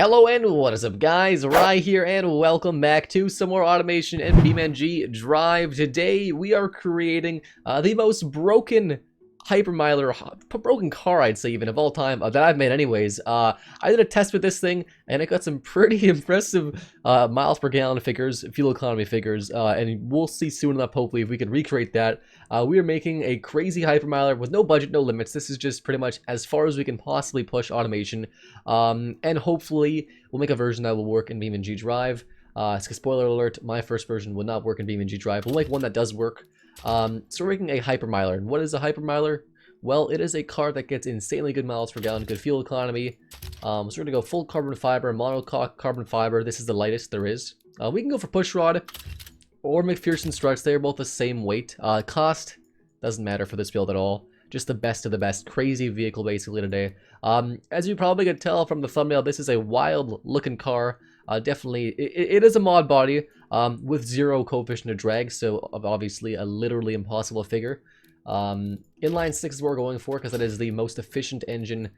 Hello and what is up guys, Rai here and welcome back to some more automation in BeamNG.Drive. Today we are creating the most broken broken car I'd say even of all time that I've made anyways. I did a test with this thing and it got some pretty impressive miles per gallon figures, fuel economy figures, and we'll see soon enough hopefully if we can recreate that. We are making a crazy hypermiler with no budget, no limits. This is just pretty much as far as we can possibly push automation, and hopefully we'll make a version that will work in BeamNG.Drive. Spoiler alert, my first version will not work in BeamNG.Drive. We'll make one that does work. So we're making a hypermiler. And what is a hypermiler? Well, it is a car that gets insanely good miles per gallon, good fuel economy. So we're going to go full carbon fiber, monocoque carbon fiber. This is the lightest there is. We can go for push-rod or McPherson struts. They're both the same weight. Cost doesn't matter for this build at all. Just the best of the best. Crazy vehicle basically today. As you probably could tell from the thumbnail, this is a wild looking car. Definitely, it is a mod body with 0 coefficient of drag, so obviously a literally impossible figure. Inline 6 is what we're going for because that is the most efficient engine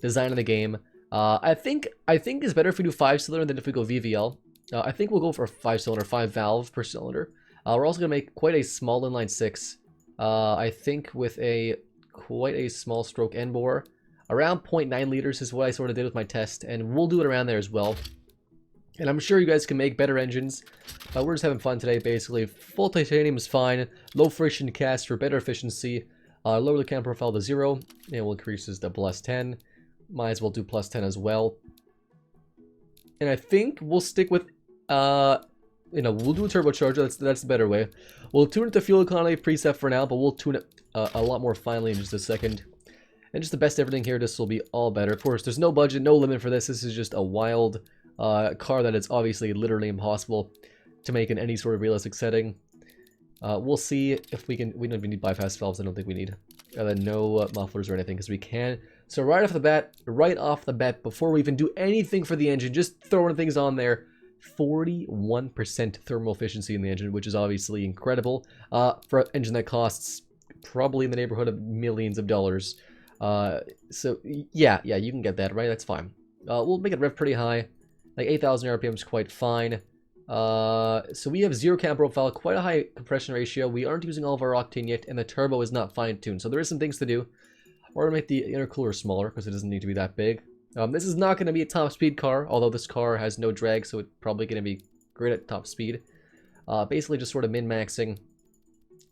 design in the game. I think it's better if we do 5-cylinder than if we go VVL. I think we'll go for a 5-cylinder, 5 valve per cylinder. We're also going to make quite a small inline 6. I think with quite a small stroke end bore. Around 0.9 liters is what I sort of did with my test, and we'll do it around there as well. And I'm sure you guys can make better engines. We're just having fun today, basically. Full titanium is fine. Low friction cast for better efficiency. Lower the cam profile to 0. And we'll increase this to +10. Might as well do +10 as well. And I think we'll stick with, we'll do a turbocharger. That's the better way. We'll tune it to fuel economy preset for now, but we'll tune it a lot more finely in just a second. And just the best everything here, this will be all better. Of course, there's no budget, no limit for this. This is just a wild car that it's obviously literally impossible to make in any sort of realistic setting. We'll see if we can. We don't even need bypass valves. I don't think we need. And then no mufflers or anything because we can. So right off the bat, before we even do anything for the engine, just throwing things on there. 41% thermal efficiency in the engine, which is obviously incredible for an engine that costs probably in the neighborhood of millions of dollars. So yeah, you can get that, right? That's fine. We'll make it rev pretty high. Like 8,000 RPM is quite fine. So we have 0 cam profile, quite a high compression ratio. We aren't using all of our octane yet, and the turbo is not fine-tuned. So there is some things to do. We're going to make the intercooler smaller, because it doesn't need to be that big. This is not going to be a top speed car, although this car has no drag, so it's probably going to be great at top speed. Basically just sort of min-maxing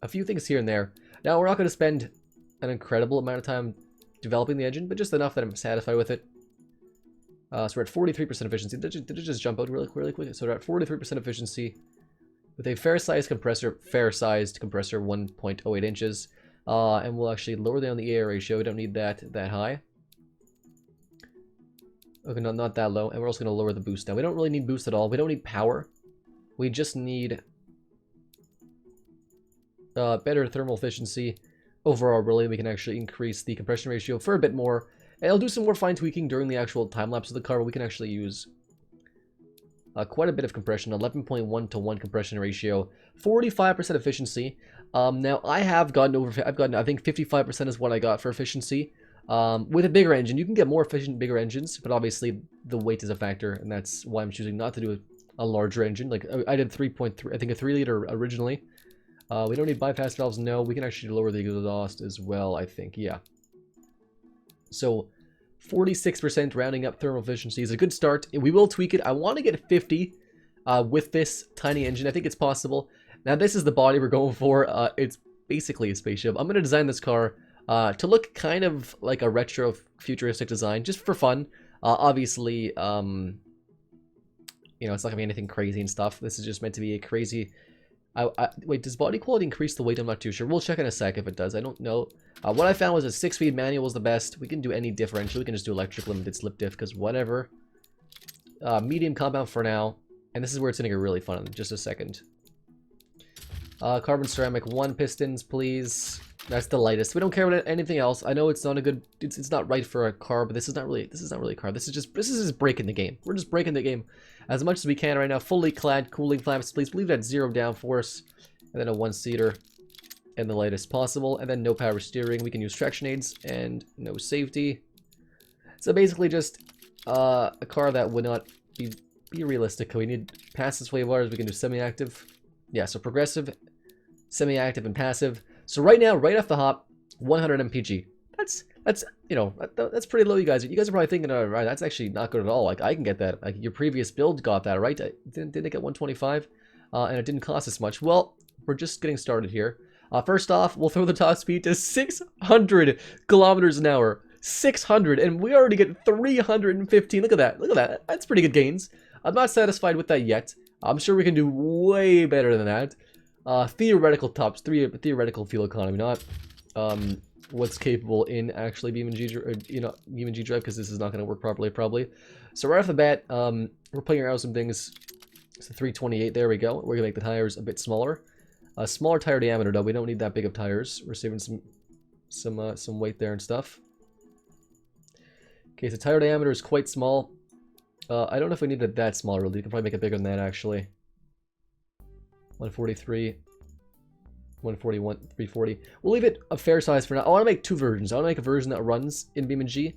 a few things here and there. Now, we're not going to spend an incredible amount of time developing the engine, but just enough that I'm satisfied with it. So we're at 43% efficiency. Did it just jump out really quickly? So we're at 43% efficiency with a fair-sized compressor, 1.08 inches. And we'll actually lower down the air ratio. We don't need that high. Okay, no, not that low. And we're also going to lower the boost down. We don't really need boost at all. We don't need power. We just need better thermal efficiency. Overall, really, we can actually increase the compression ratio for a bit more. And I'll do some more fine tweaking during the actual time-lapse of the car, but we can actually use quite a bit of compression, 11.1 to 1 compression ratio, 45% efficiency. Now, I've gotten, I think 55% is what I got for efficiency. With a bigger engine, you can get more efficient, bigger engines, but obviously the weight is a factor, and that's why I'm choosing not to do a larger engine. Like, I did 3.3, I think a 3-liter originally. We don't need bypass valves, no. We can actually lower the exhaust as well, I think, yeah. So 46% rounding up thermal efficiency is a good start. We will tweak it. I want to get 50 with this tiny engine. I think it's possible. Now this is the body we're going for. It's basically a spaceship. I'm going to design this car to look kind of like a retro futuristic design just for fun. Obviously, it's not going to be anything crazy and stuff. This is just meant to be a crazy... wait, does body quality increase the weight? I'm not too sure. We'll check in a sec if it does. I don't know. What I found was a 6-speed manual was the best. We can do any differential. We can just do electric limited slip diff because whatever. Medium compound for now. And this is where it's going to get really fun in just a second. Carbon ceramic 1 pistons, please. That's the lightest. We don't care about anything else. I know it's not a good... It's not right for a car, but this is not really a car. This is just breaking the game. We're just breaking the game as much as we can right now. Fully clad cooling flaps, please. Leave that 0 downforce. And then a 1-seater. And the lightest possible. And then no power steering. We can use traction aids and no safety. So basically just a car that would not be realistic. We need passive sway bars. We can do semi-active. Yeah, so progressive, semi-active, and passive. So right now, right off the hop, 100 MPG. That's you know, that's pretty low, you guys. You guys are probably thinking, right, that's actually not good at all. Like, I can get that. Like, your previous build got that, right? Didn't it get 125? And it didn't cost us much. Well, we're just getting started here. First off, we'll throw the top speed to 600 kilometers an hour. 600, and we already get 315. Look at that. Look at that. That's pretty good gains. I'm not satisfied with that yet. I'm sure we can do way better than that. Theoretical tops, theoretical fuel economy, not what's capable in actually BeamNG.Drive, because this is not going to work properly, probably. So right off the bat, we're playing around with some things. So 328, there we go. We're going to make the tires a bit smaller. Smaller tire diameter, though. We don't need that big of tires. We're saving some weight there and stuff. Okay, so tire diameter is quite small. I don't know if we need it that small, really. You can probably make it bigger than that, actually. 143, 141, 340. We'll leave it a fair size for now. I want to make two versions. I want to make a version that runs in BeamNG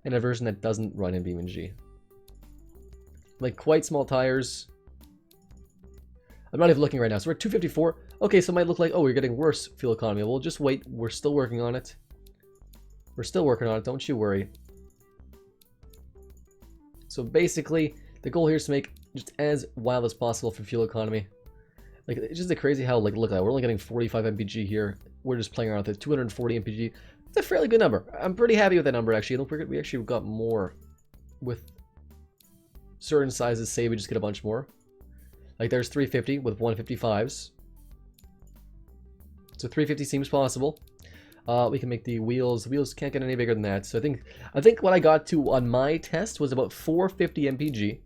and a version that doesn't run in BeamNG. Like, quite small tires. I'm not even looking right now. So we're at 254. Okay, so it might look like, oh, we're getting worse fuel economy. We'll just wait. We're still working on it. We're still working on it. Don't you worry. So basically, the goal here is to make just as wild as possible for fuel economy. Like, it's just crazy how, like, look at that. We're only getting 45 MPG here. We're just playing around with it. 240 MPG. It's a fairly good number. I'm pretty happy with that number, actually. Look, we actually got more with certain sizes. Say we just get a bunch more. Like, there's 350 with 155s. So 350 seems possible. We can make the wheels. The wheels can't get any bigger than that. So I think what I got to on my test was about 450 MPG.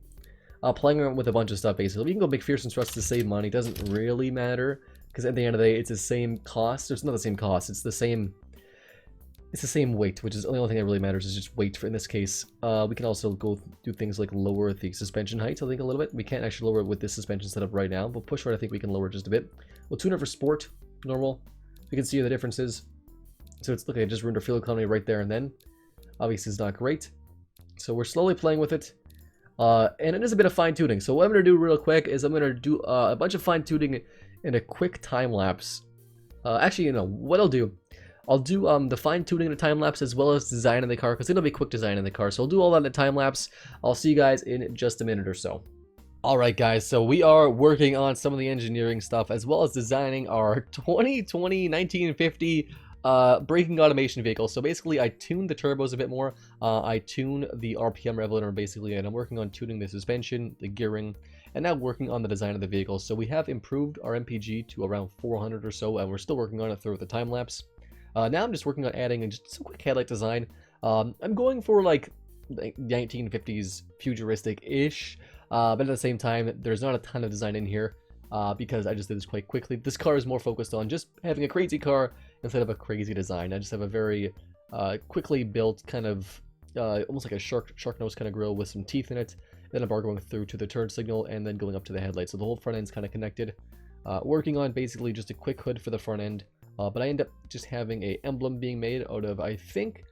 Playing around with a bunch of stuff, basically. We can go McPherson struts to save money. Doesn't really matter, because at the end of the day, it's the same cost. It's not the same cost. It's the same weight, which is the only thing that really matters is just weight in this case. We can also go do things like lower the suspension height, I think, a little bit. We can't actually lower it with this suspension setup right now, but push right, I think we can lower it just a bit. We'll tune it for sport, normal. We can see the differences. So it's, look, I just ruined our fuel economy right there and then. Obviously, it's not great. So we're slowly playing with it. And it is a bit of fine-tuning. So what I'm going to do real quick is I'm going to do a bunch of fine-tuning in a quick time-lapse. Actually, you know, what I'll do the fine-tuning in a time-lapse as well as design in the car, because it'll be quick design in the car. So I'll do all that in a time-lapse. I'll see you guys in just a minute or so. Alright guys, so we are working on some of the engineering stuff as well as designing our 1950 braking automation vehicle. So basically I tuned the turbos a bit more. I tuned the RPM regulator basically, and I'm working on tuning the suspension, the gearing, and now working on the design of the vehicle. So we have improved our MPG to around 400 or so, and we're still working on it through the time lapse. Now I'm just working on adding just some quick headlight design. I'm going for like 1950s futuristic-ish, but at the same time, there's not a ton of design in here because I just did this quite quickly. This car is more focused on just having a crazy car instead of a crazy design. I just have a very quickly built kind of almost like a shark nose kind of grille with some teeth in it, then a bar going through to the turn signal, and then going up to the headlight. So the whole front end's kind of connected. Working on basically just a quick hood for the front end, but I end up just having a emblem being made out of, I think,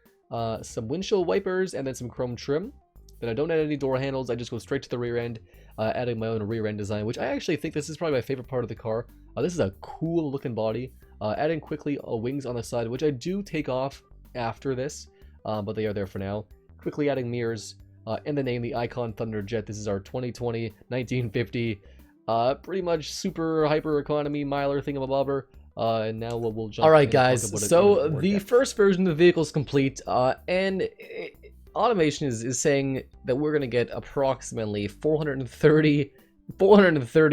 some windshield wipers and then some chrome trim. Then I don't add any door handles. I just go straight to the rear end, adding my own rear end design, which I actually think this is probably my favorite part of the car. This is a cool looking body. Adding quickly wings on the side, which I do take off after this, but they are there for now. Quickly adding mirrors, and the name, the Icon Thunderjet. This is our 2020 1950 pretty much super hyper economy miler thingamabobber. And now we'll jump. Alright guys, so the first version of the vehicle is complete, and automation is saying that we're going to get approximately 430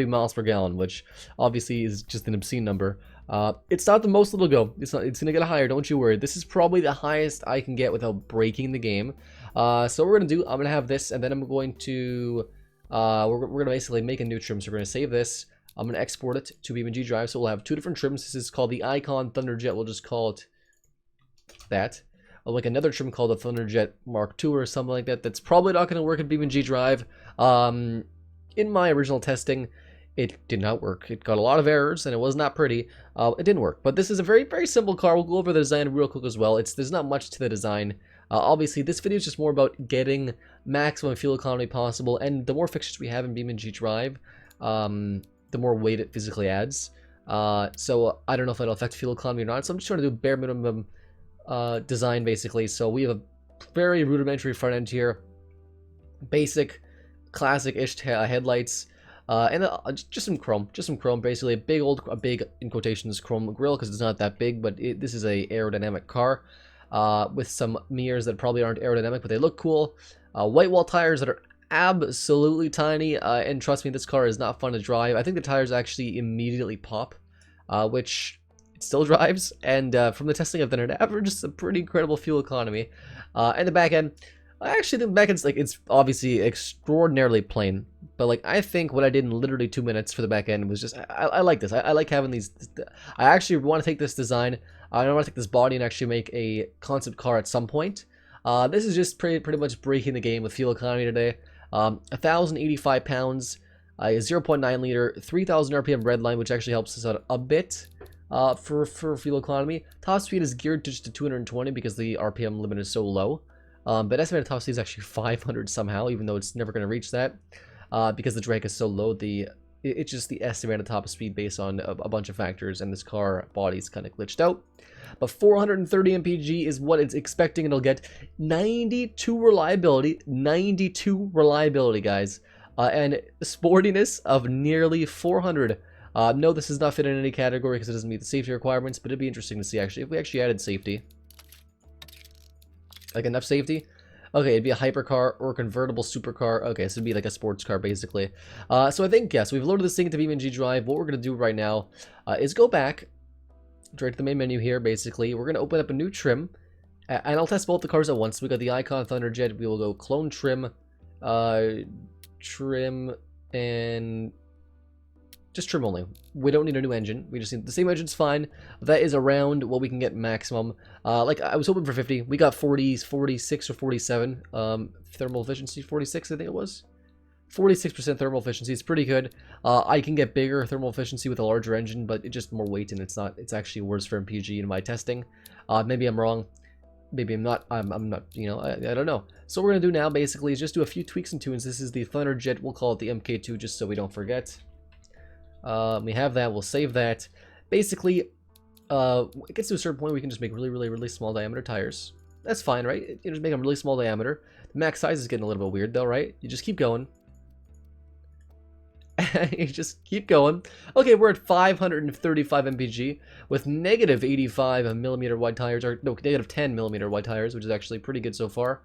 miles per gallon, which obviously is just an obscene number. It's not the most it'll go. It's going to get higher, don't you worry. This is probably the highest I can get without breaking the game. So what we're going to do, I'm going to have this, and then I'm going to we're going to basically make a new trim. So we're going to save this. I'm going to export it to BeamNG.Drive. So we'll have two different trims. This is called the Icon Thunderjet. We'll just call it that. I'll make another trim called the Thunderjet Mark II or something like that. That's probably not going to work in BeamNG.Drive. In my original testing, it did not work. It got a lot of errors, and it was not pretty. It didn't work. But this is a very, very simple car. We'll go over the design real quick as well. There's not much to the design. Obviously, this video is just more about getting maximum fuel economy possible, and the more fixtures we have in BeamNG.Drive, the more weight it physically adds. So I don't know if that'll affect fuel economy or not, so I'm just trying to do bare minimum design, basically. So we have a very rudimentary front end here, basic, classic-ish headlights, and just some chrome, basically a big in quotations chrome grille, because it's not that big, but this is a aerodynamic car with some mirrors that probably aren't aerodynamic, but they look cool. White wall tires that are absolutely tiny, and trust me, this car is not fun to drive. I think the tires actually immediately pop, which it still drives, and from the testing I've done, it averages a pretty incredible fuel economy. And the back end, actually the back end's like, it's obviously extraordinarily plain, but like I think what I did in literally 2 minutes for the back end was just, I like this. I like having these. I actually want to take this design, I want to take this body and actually make a concept car at some point. This is just pretty much breaking the game with fuel economy today. 1,085 pounds, 0.9 liter, 3,000 RPM redline, which actually helps us out a bit for fuel economy. Top speed is geared to just to 220 because the RPM limit is so low. But estimated top speed is actually 500 somehow, even though it's never going to reach that because the drag is so low. It's just the estimated top speed based on a bunch of factors, and this car body's kind of glitched out. But 430 MPG is what it's expecting it'll get. 92 reliability, guys, and sportiness of nearly 400. No, this does not fit in any category because it doesn't meet the safety requirements, but it'd be interesting to see actually if we actually added safety. Like enough safety? Okay, it'd be a hypercar or a convertible supercar. Okay, so it'd be like a sports car, basically. So I think, yes, we've loaded this thing into BeamNG.Drive. What we're going to do right now is go back right to the main menu here, basically. We're going to open up a new trim, and I'll test both the cars at once. We got the Icon Thunderjet. We will go clone trim, and just trim only. We don't need a new engine. We just need the same engine's fine. That is around what we can get maximum. Like I was hoping for 50. We got 40s, 46 or 47. Thermal efficiency 46, I think it was. 46% thermal efficiency is pretty good. I can get bigger thermal efficiency with a larger engine, but it's just more weight, and it's not. It's actually worse for MPG in my testing. Maybe I'm wrong. Maybe I'm not. I'm not. You know, I don't know. So what we're gonna do now basically is just do a few tweaks and tunes. This is the Thunderjet. We'll call it the MK2 just so we don't forget. We have that. We'll save that. Basically, it gets to a certain point we can just make really small diameter tires. That's fine, right? You just make them really small diameter. The max size is getting a little bit weird though, right? You just keep going. You just keep going. Okay, we're at 535 MPG with negative 85 millimeter wide tires, or no, negative 10 millimeter wide tires, which is actually pretty good so far.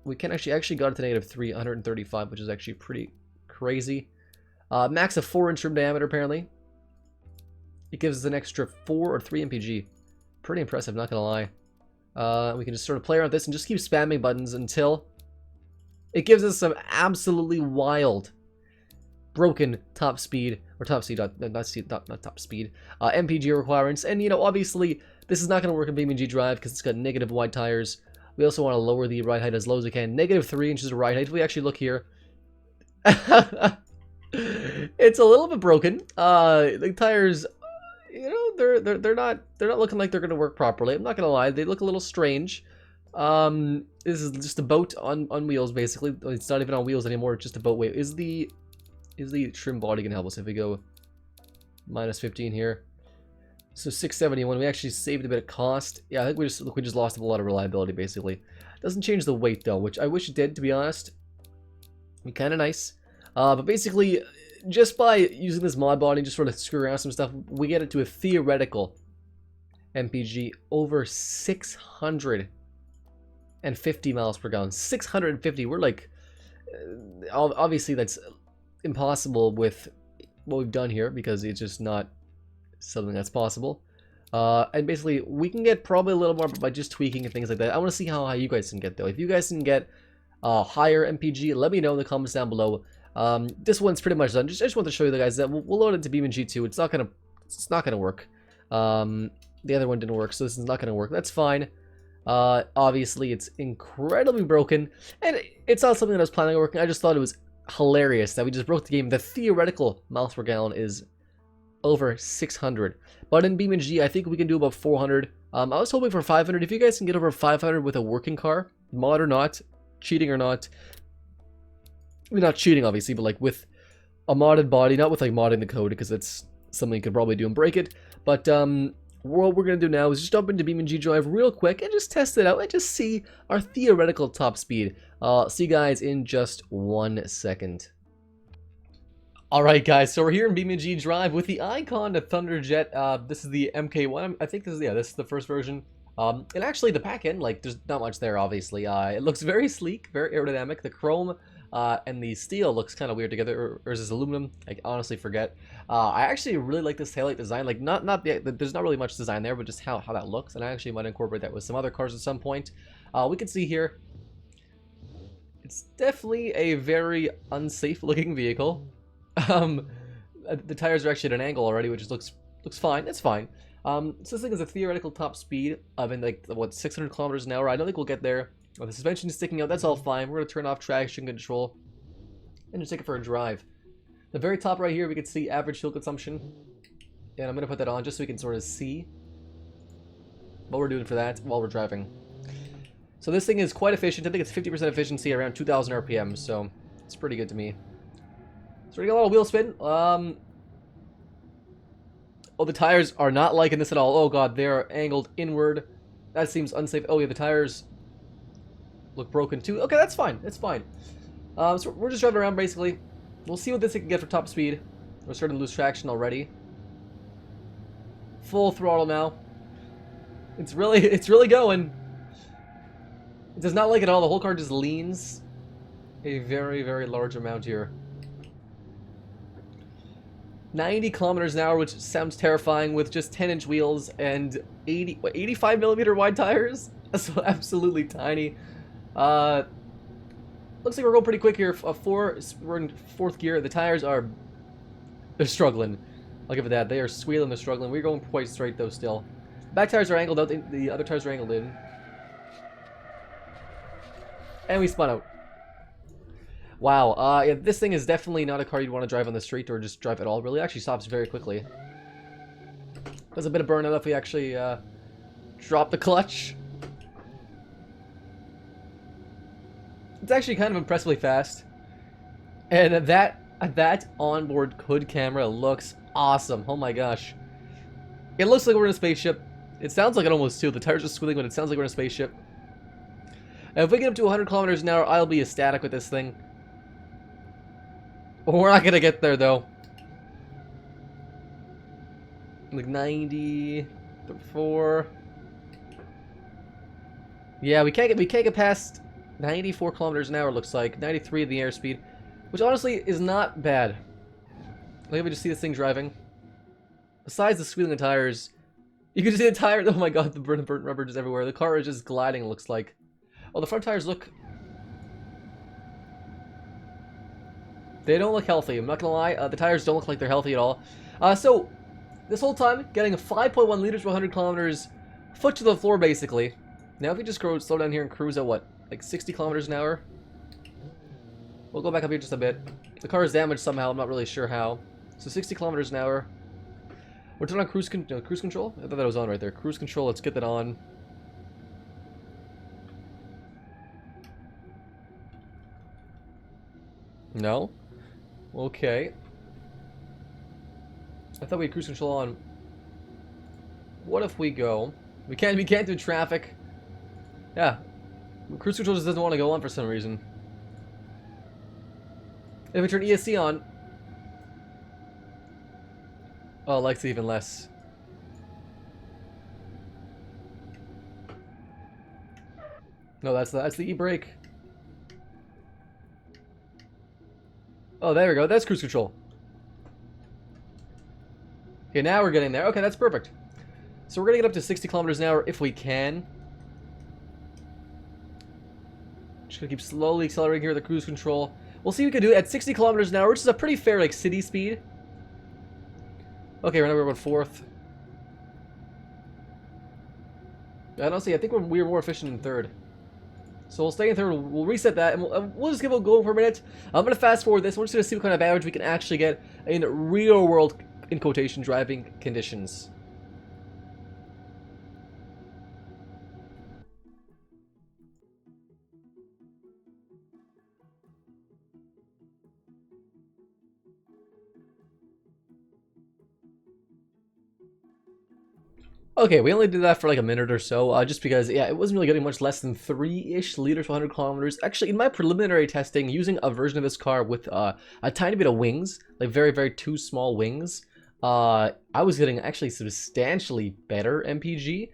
We can actually got it to negative 335, which is actually pretty crazy. Max of 4-inch rim diameter, apparently. It gives us an extra 4 or 3 MPG. Pretty impressive, not gonna lie. We can just sort of play around with this and just keep spamming buttons until it gives us some absolutely wild broken top speed, or top speed, not top speed, MPG requirements. And, you know, obviously, this is not going to work in BeamNG.Drive because it's got negative wide tires. We also want to lower the ride height as low as we can. Negative 3 inches of ride height. If we actually look here, it's a little bit broken. The tires, you know, they're not looking like they're going to work properly. I'm not going to lie, they look a little strange. This is just a boat on wheels, basically. It's not even on wheels anymore. It's just a boat. Wait, is the trim body gonna help us if we go minus 15 here? So 671. We actually saved a bit of cost. Yeah, I think we just lost a lot of reliability, basically. Doesn't change the weight though, which I wish it did, to be honest. Be kind of nice. But basically, just by using this mod body, just sort of screw around some stuff, we get it to a theoretical MPG over 650 miles per gallon. 650. We're like, obviously that's impossible with what we've done here because it's just not something that's possible. And basically we can get probably a little more by just tweaking and things like that. I want to see how high you guys can get though. If you guys can get higher MPG, let me know in the comments down below. This one's pretty much done. I just want to show you the guys that we'll load it to BeamNG2. It's not gonna work. The other one didn't work, so this is not gonna work. That's fine. Obviously it's incredibly broken, and it's not something that I was planning on working. I just thought it was hilarious that we just broke the game. The theoretical miles per gallon is over 600, but in BeamNG I think we can do about 400 I was hoping for 500. If you guys can get over 500 with a working car, mod or not, cheating or not, I mean, not cheating obviously, but like with a modded body, not with like modding the code, because that's something you could probably do and break it. But what we're going to do now is just jump into BeamNG.Drive real quick and just test it out and just see our theoretical top speed. See you guys in just 1 second. Alright guys, so we're here in BeamNG.Drive with the Icon to Thunderjet. This is the MK1. I think this is, yeah, this is the first version. And actually the back end, like, there's not much there, obviously. It looks very sleek, very aerodynamic. The chrome and the steel looks kind of weird together, or is this aluminum? I honestly forget. I actually really like this taillight design. Like, there's not really much design there, but just how that looks. And I actually might incorporate that with some other cars at some point. We can see here, it's definitely a very unsafe looking vehicle. The tires are actually at an angle already, which just looks fine. It's fine. So this thing is a theoretical top speed of in like what 600 kilometers an hour. I don't think we'll get there. Oh, the suspension is sticking out. That's all fine. We're gonna turn off traction control and just take it for a drive. The very top right here, we can see average fuel consumption, and I'm gonna put that on just so we can sort of see what we're doing for that while we're driving. So this thing is quite efficient. I think it's 50% efficiency, around 2,000 RPM. So it's pretty good to me. So we got a lot of wheel spin. Oh, the tires are not liking this at all. Oh god, they are angled inward. That seems unsafe. Oh yeah, the tires look broken too. Okay, that's fine. That's fine. So we're just driving around basically. We'll see what this thing can get for top speed. We're starting to lose traction already. Full throttle now. It's really going. It does not like it at all. The whole car just leans a very, very large amount here. 90 kilometers an hour, which sounds terrifying with just 10-inch wheels and 85 millimeter wide tires. That's absolutely tiny. Looks like we're going pretty quick here. We're in 4th gear. The tires they're struggling. I'll give it that. They are squealing. They're struggling. We're going quite straight though still. Back tires are angled out. The other tires are angled in. And we spun out. Wow, yeah, this thing is definitely not a car you'd want to drive on the street or just drive at all, really. It actually stops very quickly. There's a bit of burnout if we actually drop the clutch. It's actually kind of impressively fast. And that onboard hood camera looks awesome. Oh my gosh. It looks like we're in a spaceship. It sounds like it almost too. The tires are squealing, but it sounds like we're in a spaceship. And if we get up to 100 kilometers an hour, I'll be ecstatic with this thing. We're not gonna get there though. Like 94. Yeah, we can't get past 94 kilometers an hour. Looks like 93 in the airspeed, which honestly is not bad. Let me just see this thing driving. Besides the squealing of tires, you can just see the tires. Oh my god, the burnt rubber just everywhere. The car is just gliding. It looks like. Oh, the front tires look. They don't look healthy. I'm not gonna lie. The tires don't look like they're healthy at all. So this whole time, getting a 5.1 liters per 100 kilometers, foot to the floor basically. Now if we just slow down here and cruise at what, like 60 kilometers an hour? We'll go back up here just a bit. The car is damaged somehow. I'm not really sure how. So 60 kilometers an hour. We're turning on cruise control. I thought that was on right there. Cruise control. Let's get that on. No. Okay. I thought we had cruise control on. What if we go? We can't do traffic. Yeah. Cruise control just doesn't want to go on for some reason. If we turn ESC on. Oh, it likes it even less. No, that's the e-brake. Oh, there we go. That's cruise control. Okay, now we're getting there. Okay, that's perfect. So we're gonna get up to 60 kilometers an hour if we can. Just gonna keep slowly accelerating here with the cruise control. We'll see what we can do at 60 kilometers an hour, which is a pretty fair, like, city speed. Okay, right now we're about 4th. I don't see. I think we're more efficient in 3rd. So we'll stay in 3rd. We'll reset that, and we'll just give it a go for a minute. I'm gonna fast forward this. We're just gonna see what kind of average we can actually get in real world, in quotation, driving conditions. Okay, we only did that for like a minute or so, just because, yeah, it wasn't really getting much less than 3-ish liters per 100 kilometers. Actually, in my preliminary testing, using a version of this car with a tiny bit of wings, like very, very two small wings, I was getting actually substantially better MPG,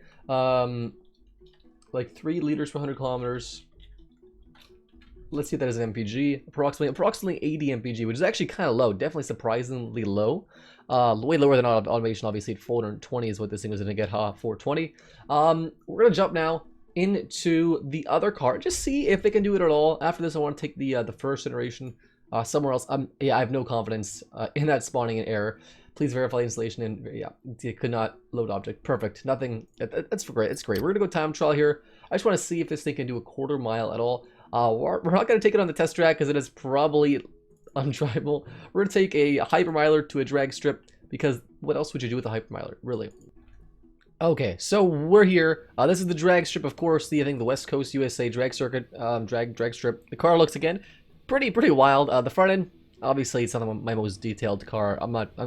like 3 liters per 100 kilometers. Let's see if that is an MPG. Approximately 80 MPG, which is actually kind of low. Definitely surprisingly low. Way lower than automation, obviously. At 420 is what this thing is going to get. 420. We're going to jump now into the other car. Just see if they can do it at all. After this, I want to take the first generation somewhere else. Yeah, I have no confidence in that spawning an error. Please verify installation. And yeah, it could not load object. Perfect. Nothing. That's great. It's great. We're going to go time trial here. I just want to see if this thing can do a quarter mile at all. We're not going to take it on the test track because it is probably undrivable. We're going to take a hypermiler to a drag strip because what else would you do with a hypermiler, really? Okay, so we're here. This is the drag strip, of course. I think the West Coast USA drag circuit, drag strip. The car looks again pretty wild. The front end, obviously, it's not my most detailed car.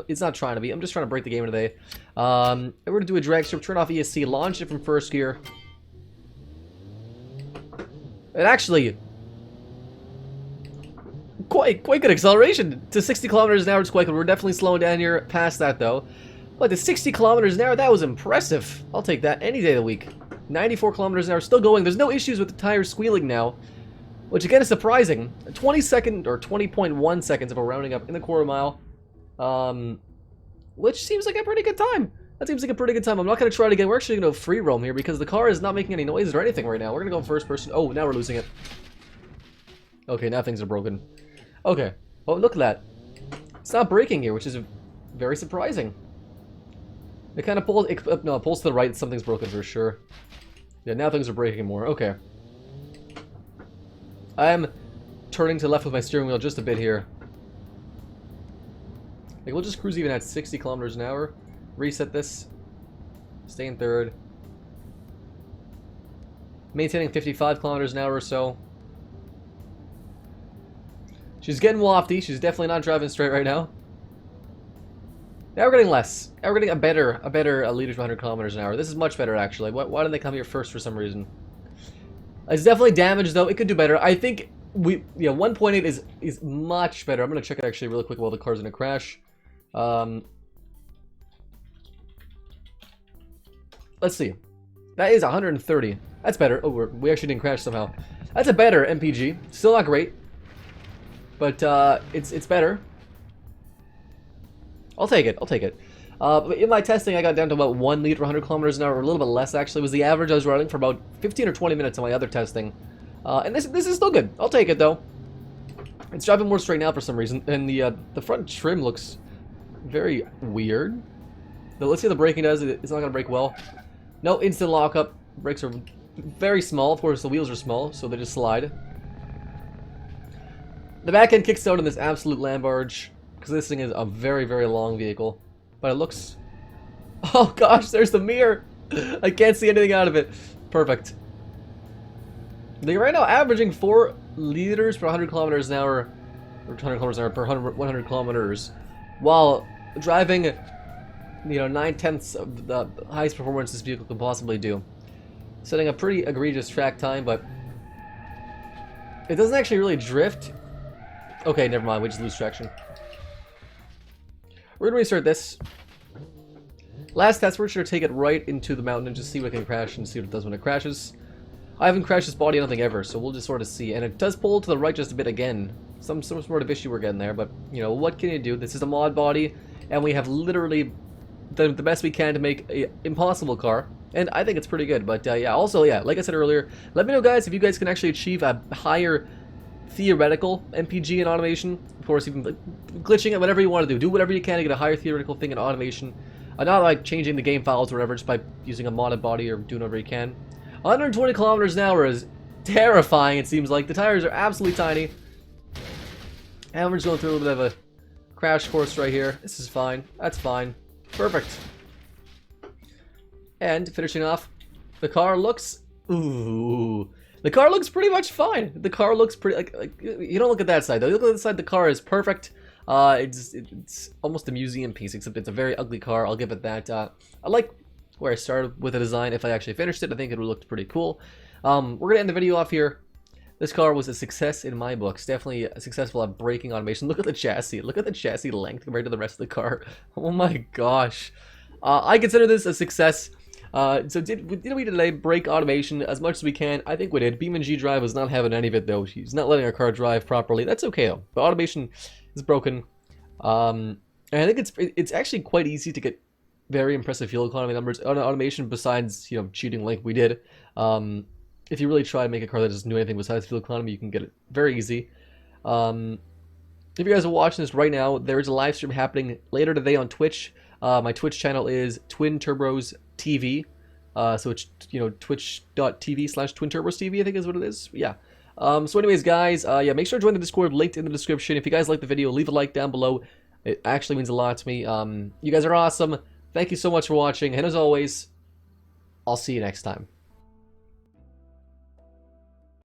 It's not trying to be. I'm just trying to break the game today. We're gonna do a drag strip. Turn off ESC. Launch it from first gear. And actually, quite good acceleration to 60 kilometers an hour. It's quite good. We're definitely slowing down here past that though. But the 60 kilometers an hour, that was impressive. I'll take that any day of the week. 94 kilometers an hour, still going. There's no issues with the tires squealing now, which again is surprising. 20 second or 20.1 seconds if we're rounding up in the quarter mile, which seems like a pretty good time. That seems like a pretty good time. I'm not going to try it again. We're actually going to free roam here because the car is not making any noises or anything right now. We're going to go first person. Oh, now we're losing it. Okay, now things are broken. Okay. Oh, look at that. It's not braking here, which is very surprising. It kind of pulls... no, it pulls to the right. Something's broken for sure. Yeah, now things are braking more. Okay. I am turning to the left with my steering wheel just a bit here. Like, we'll just cruise even at 60 kilometers an hour. Reset this. Stay in third. Maintaining 55 kilometers an hour or so. She's getting lofty. She's definitely not driving straight right now. Now we're getting less. Now we're getting a better liters per 100 kilometers an hour. This is much better, actually. Why did they come here first for some reason? It's definitely damaged, though. It could do better. I think 1.8 is much better. I'm gonna check it actually really quick while the car's gonna crash. Let's see. That is 130. That's better. Oh, we actually didn't crash somehow. That's a better MPG. Still not great, but it's better. I'll take it. I'll take it. But in my testing, I got down to about 1 liter per 100 kilometers an hour, or a little bit less actually. Was the average I was running for about 15 or 20 minutes in my other testing. And this is still good. I'll take it though. It's driving more straight now for some reason, and the front trim looks very weird. Now, let's see how the braking does. It's not gonna brake well. No instant lockup. Brakes are very small. Of course, the wheels are small, so they just slide. The back end kicks out in this absolute land barge because this thing is a very long vehicle. But it looks... Oh gosh, there's the mirror! I can't see anything out of it. Perfect. They're right now averaging 4 liters per 100 kilometers an hour, or 100 kilometers an hour per 100 kilometers, while driving, 9/10 of the highest performance this vehicle can possibly do. Setting a pretty egregious track time, but it doesn't actually really drift. Okay, never mind. We just lose traction. We're gonna restart this. Last test, we're just gonna take it right into the mountain and just see what can crash and see what it does when it crashes. I haven't crashed this body, I don't think, ever, so we'll just sort of see. And it does pull to the right just a bit again. Some sort of issue we're getting there, but, what can you do? This is a mod body, and we have literally done the best we can to make an impossible car. And I think it's pretty good, but yeah, also, like I said earlier, let me know, guys, if you guys can actually achieve a higher theoretical MPG in automation. Of course, even glitching it, whatever you want to do. Do whatever you can to get a higher theoretical thing in automation. Not like changing the game files or whatever, just by using a modded body or doing whatever you can. 120 kilometers an hour is terrifying, it seems like. The tires are absolutely tiny. And we're just going through a little bit of a crash course right here. This is fine. That's fine. Perfect. And finishing off, the car looks... Ooh. The car looks pretty much fine. The car looks pretty... Like you don't look at that side, though. You look at the side, the car is perfect. It's almost a museum piece, except it's a very ugly car. I'll give it that. I like where I started with the design. If I actually finished it, I think it would look pretty cool. We're going to end the video off here. This car was a success in my books. Definitely successful at braking automation. Look at the chassis. Look at the chassis length compared to the rest of the car. Oh my gosh. I consider this a success. So did we today brake automation as much as we can? I think we did. BeamNG.Drive was not having any of it though. She's not letting our car drive properly. That's okay though. But automation is broken. And I think it's actually quite easy to get very impressive fuel economy numbers on automation besides, you know, cheating like we did. If you really try to make a car that doesn't do anything besides fuel economy, you can get it very easy. If you guys are watching this right now, there's a live stream happening later today on Twitch. My Twitch channel is TwinTurbros TV. So it's, you know, twitch.tv/TwinTurbros TV, I think is what it is. Yeah. So anyways, guys, yeah, make sure to join the Discord, linked in the description. If you guys like the video, leave a like down below. It actually means a lot to me. You guys are awesome. Thank you so much for watching, and as always, I'll see you next time.